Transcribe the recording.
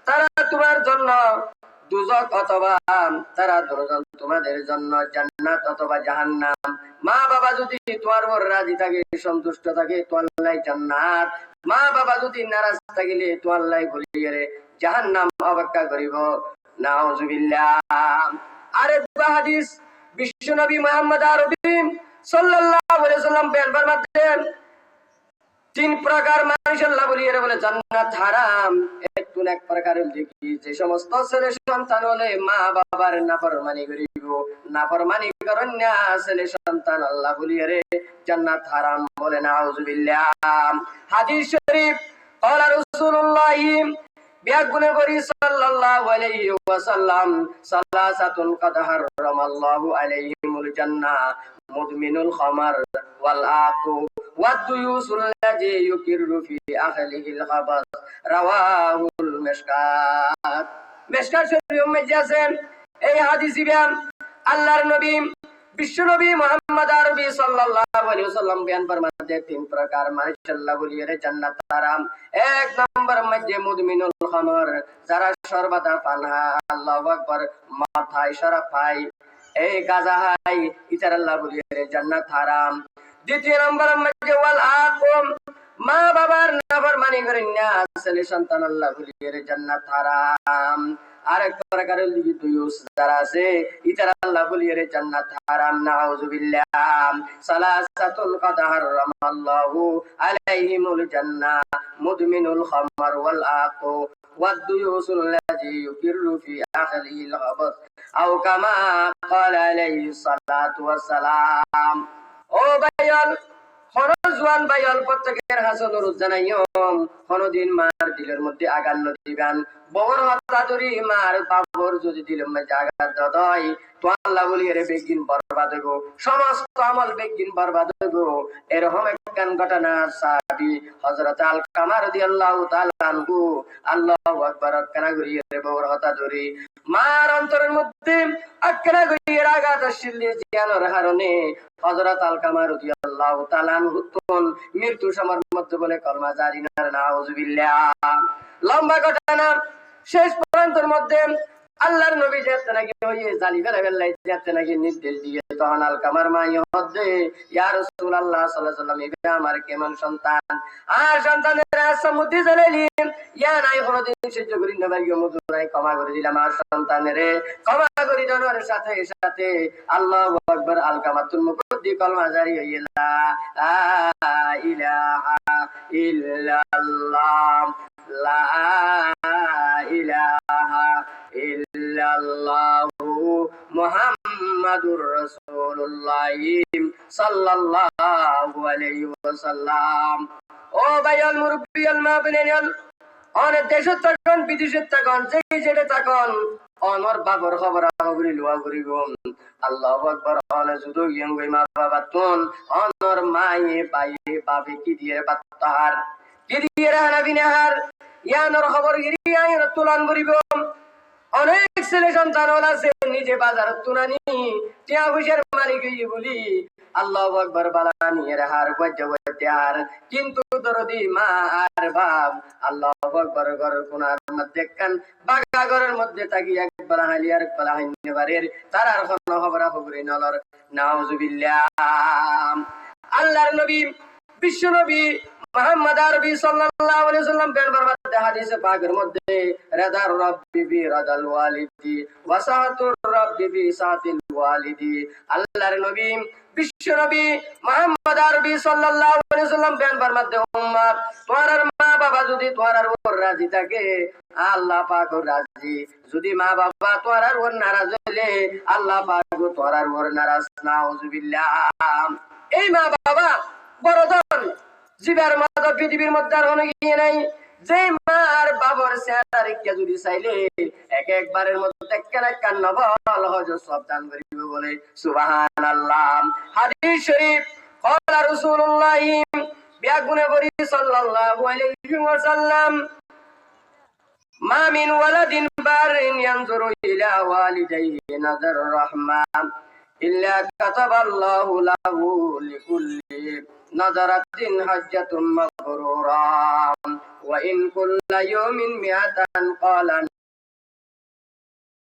তারা তোমার জন্য দুজক অথবা তারা দুজন তোমাদের জন্য জান্নাত অথবা জাহান্নাম। মা বাবা যদি তোমার উপর রাজি থাকে, সন্তুষ্ট থাকে, তো আল্লাহ জান্নাত। মা বাবা যদি নারাজ থাকিলে তো আল্লাহ বলিয়ে জাহান্নাম অপেক্ষা করিব। নাউজুবিল্লাহ। আরেকটা হাদিস বিশ্ব নবী মুহাম্মদ আরবি সাল্লাল্লাহু আলাইহি ওয়াসাল্লাম বয়ান ফরমাতেন, তিন প্রকার মানুষ আল্লাহ বলিয়ে বলে জান্নাত হারাম। এক প্রকারের দেখি যে সমস্ত ছেলে সন্তান হলে মা বাবার নাফরমানি করিব, নাফরমানি করেন না ছেলে সন্তান আল্লাহ বলিয়ে জান্নাত হারাম। বলে নাউজুবিল্লাহ। হাদিস শরীফ ক্বালা রাসূলুল্লাহ বিয়াগুনে করি সাল্লাল্লাহু আলাইহি ওয়াসাল্লাম, সালাসাতুন কাদ হারামাল্লাহু আলাইহিমুল জান্নাহ, মুদমিনুল খামার ওয়াল আকু ওয়াদ-দুয়ুসুল লাযী ইউকিরু ফি আহলিহিল খাবাস। রাওয়াহুল মিশকাত। মিশকাত শরীফের মধ্যে আছে এই হাদিস বয়ান। আল্লাহর নবী বিশ্ব নবী মুহাম্মদ আরবি সাল্লাল্লাহু আলাইহি ওয়াসাল্লাম বয়ান ফরমাতে, তিন প্রকার মানুষ আল্লাহ বলিয়ে জান্নাত হারাম। এক নম্বর মধ্যে মুদমিনুল খামর, যারা সর্বদা পানহা, আল্লাহু আকবার, মাথায় শরাব খায়, এই গাঁজা খায়, ইতার আল্লাহ বলিয়ে জান্নাত হারাম। দ্বিতীয় নম্বর মধ্যে ওয়াল আকুম, মা বাবার নাফরমানি করেন না ছেলে সন্তান আল্লাহ বলিয়ে জান্নাত হারাম। আরেক প্রকারের দুয়ুস যারা আছে, ইতার আল্লাহ বলিয়ে জান্নাত হারাম। নাউজুবিল্লাহ। সালাসাতুল কাদ হারামাল্লাহু আলাইহিমুল জান্নাহ, মুদমিনুল খামর ওয়াল আকু ওয়াদ-দুয়ুসুল লাযী ইউকিরু ফি আহলিহিল খাবাস। আও কামা ক্বালা আলাইহিস সালাতু ওয়াস সালাম। ও ভাইয়াল, জোয়ান ভাইয়াল, প্রত্যেকের হাসন অনুরোধ জানাইও, কোনদিন মার দিলের মধ্যে আঘাত দিবেন। বড় হত্যা ধরি মার বাবর যদি দিলের মধ্যে আঘাত দেয় তো আল্লাহ বলি এর বেগিন বরবাদ হইব, সমস্ত আমল বেগিন বরবাদ হইব। এরকম একখান ঘটনা সাহাবী হযরত আলকামা রাদিয়াল্লাহু তাআলা আনহু, আল্লাহু আকবার, কেন করিয়ে বড় হত্যা ধরি মার অন্তরের মধ্যে আক্কেনা করিয়ে আঘাত আসছিল জিয়ানোর কারণে হযরত আলকামা রাদিয়াল্লাহু তাআলা আনহু মৃত্যু সময়ের মধ্যে বলে কলমা জারি না। নাউজুবিল্লাহ। লম্বা ঘটনা। শেষ পর্যন্তর মধ্যে আল্লাহর নবী যেতে নাকি ওই জালি ফেলাই যেতে নাকি নির্দেশ দিয়ে, তখন আলকামার মা ইহদে, ইয়া রাসূলুল্লাহ সাল্লাল্লাহু আলাইহি ওয়াসাল্লাম, এটা আমার কেমন সন্তান? আর সন্তানের আসমুদ্দি জানাইলি, ইয়া নাই কোনদিন সহ্য করি না ভাই, মুদুরাই ক্ষমা করে দিলাম। আর সন্তানের ক্ষমা করে দেওয়ার সাথে সাথে আল্লাহু আকবার, আলকামাতুল মুকদ্দি কলমা জারি হয়ে গেল, লা ইলাহা ইল্লাল্লাহ, লা ইলাহা ইল্লাল্লাহু মুহাম্মাদুর রাসূলুল্লাহ সাল্লাল্লাহু আলাইহি ওয়াসাল্লাম। ও ভাইয়াল, মুরব্বিয়াল, মা বোনেরাল, অনেক দেশে থাকুন, বিদেশে থাকুন, যেটা থাকুন, অনর বাবর খবর খবরি লুয়া করিব। আল্লাহু আকবার। অনে শুধু ইয়ঙ্গই মা বাবা তুন অনর মায়ে বাইয়ে বাবে কি দিয়ে বাত্তার কি দিয়ে রানা বিনাহার ইয়ানর খবর গিরি আইন তুলান করিব। অনেক ছেলে সন্তান আছে নিজে বাজার তুনানি টিয়া পয়সার মালিক হইয়ে বলি আল্লাহু আকবার বালানি এর হার বজ্জার, কিন্তু দরদি মা আর বাপ আল্লাহু আকবার ঘরের কোনার মধ্যে কান বাগা ঘরের মধ্যে থাকি একবার হালি আর একবার হাইনে বাড়ির তার আর কোনো খবর খবরই নলর। নাউজুবিল্লাহ। আল্লাহর নবী বিশ্ব নবী মুহাম্মদ আরবি সাল্লাল্লাহু আলাইহি ওয়াসাল্লাম বের হাদিসে পাকের মধ্যে রাদার রাব্বি বি রাদাল ওয়ালিদি ওয়া সাতুর রাব্বি বি সাতিল ওয়ালিদি, আল্লাহর নবী বিশ্ব নবী মুহাম্মদ আরবি সাল্লাল্লাহু আলাইহি ওয়াসাল্লাম বের মধ্যে উম্মত, তোমার মা বাবা যদি তোমার উপর রাজি থাকে আল্লাহ পাক রাজি, যদি মা বাবা তোমার উপর নারাজ হইলে আল্লাহ পাক তোমার উপর নারাজ। নাউজুবিল্লাহ। এই মা বাবা বড় ধন জীবের মতো পৃথিবীর মধ্যে আর অনেক ইয়ে নাই। যে মা আর বাবার চেহারা যদি চাইলে একবারের মধ্যে কেন নবল হজর সব দান করিব বলে সুবহানাল্লাহ। হাদিস শরীফ ক্বালা রাসূলুল্লাহ বিয়াগুনে বলি সাল্লাল্লাহু আলাইহি ওয়াসাল্লাম, মা মিন ওয়ালাদিন বারিন ইয়ানজুরু ইলা ওয়ালিদাইহি নাযার রাহমান ইল্লা কাতাবাল্লাহু লাহু লিকুল্লি নাযারাতিন হাজ্জাতুম মাবরুরা ওয়া ইন কুল্লা ইয়াউমিন মিআতান ক্বালা